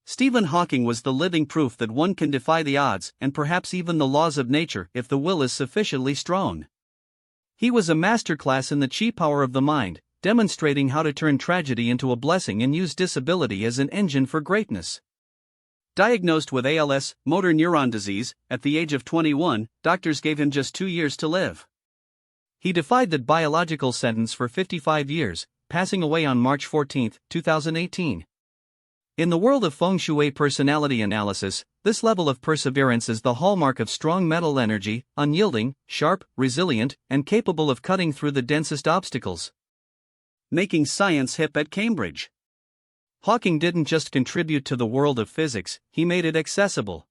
Stephen Hawking was the living proof that one can defy the odds and perhaps even the laws of nature if the will is sufficiently strong. He was a masterclass in the chi power of the mind, demonstrating how to turn tragedy into a blessing and use disability as an engine for greatness. Diagnosed with ALS, motor neuron disease, at the age of 21, doctors gave him just 2 years to live. He defied that biological sentence for 55 years, passing away on March 14, 2018. In the world of feng shui personality analysis, this level of perseverance is the hallmark of strong mental energy, unyielding, sharp, resilient, and capable of cutting through the densest obstacles. Making science hip at Cambridge. Hawking didn't just contribute to the world of physics, he made it accessible.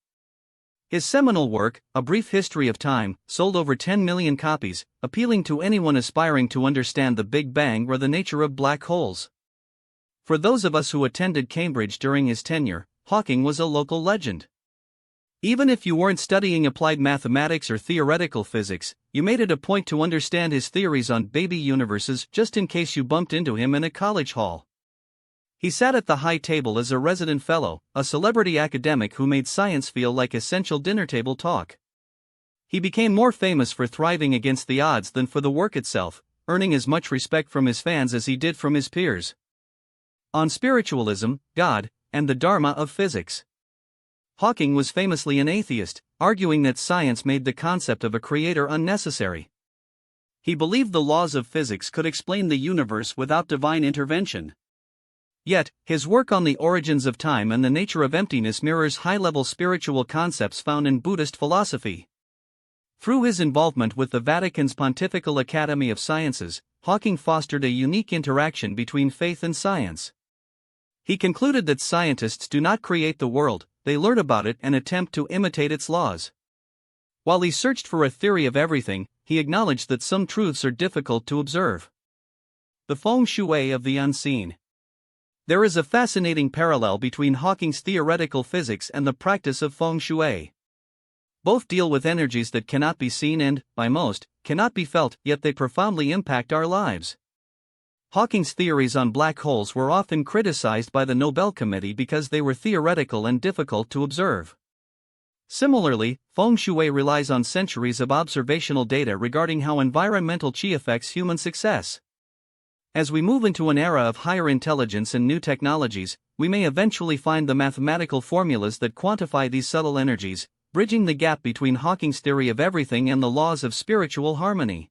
His seminal work, A Brief History of Time, sold over 10 million copies, appealing to anyone aspiring to understand the Big Bang or the nature of black holes. For those of us who attended Cambridge during his tenure, Hawking was a local legend. Even if you weren't studying applied mathematics or theoretical physics, you made it a point to understand his theories on baby universes just in case you bumped into him in a college hall. He sat at the high table as a resident fellow, a celebrity academic who made science feel like essential dinner table talk. He became more famous for thriving against the odds than for the work itself, earning as much respect from his fans as he did from his peers. On spiritualism, God, and the Dharma of physics. Hawking was famously an atheist, arguing that science made the concept of a creator unnecessary. He believed the laws of physics could explain the universe without divine intervention. Yet, his work on the origins of time and the nature of emptiness mirrors high-level spiritual concepts found in Buddhist philosophy. Through his involvement with the Vatican's Pontifical Academy of Sciences, Hawking fostered a unique interaction between faith and science. He concluded that scientists do not create the world, they learn about it and attempt to imitate its laws. While he searched for a theory of everything, he acknowledged that some truths are difficult to observe. The feng shui of the unseen. There is a fascinating parallel between Hawking's theoretical physics and the practice of feng shui. Both deal with energies that cannot be seen and, by most, cannot be felt, yet they profoundly impact our lives. Hawking's theories on black holes were often criticized by the Nobel Committee because they were theoretical and difficult to observe. Similarly, feng shui relies on centuries of observational data regarding how environmental qi affects human success. As we move into an era of higher intelligence and new technologies, we may eventually find the mathematical formulas that quantify these subtle energies, bridging the gap between Hawking's theory of everything and the laws of spiritual harmony.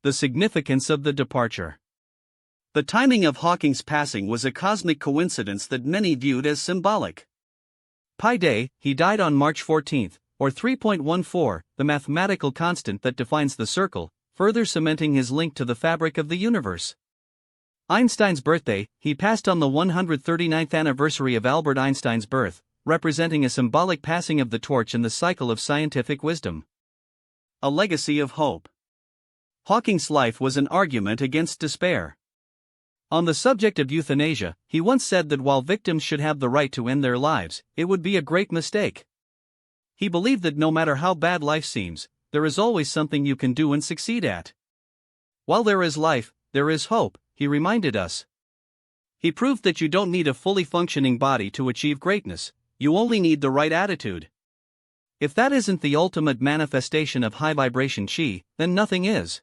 The significance of the departure. The timing of Hawking's passing was a cosmic coincidence that many viewed as symbolic. Pi Day, he died on March 14, or 3.14, the mathematical constant that defines the circle, further cementing his link to the fabric of the universe. Einstein's birthday, he passed on the 139th anniversary of Albert Einstein's birth, representing a symbolic passing of the torch in the cycle of scientific wisdom. A legacy of hope. Hawking's life was an argument against despair. On the subject of euthanasia, he once said that while victims should have the right to end their lives, it would be a great mistake. He believed that no matter how bad life seems, there is always something you can do and succeed at. While there is life, there is hope, he reminded us. He proved that you don't need a fully functioning body to achieve greatness, you only need the right attitude. If that isn't the ultimate manifestation of high vibration qi, then nothing is.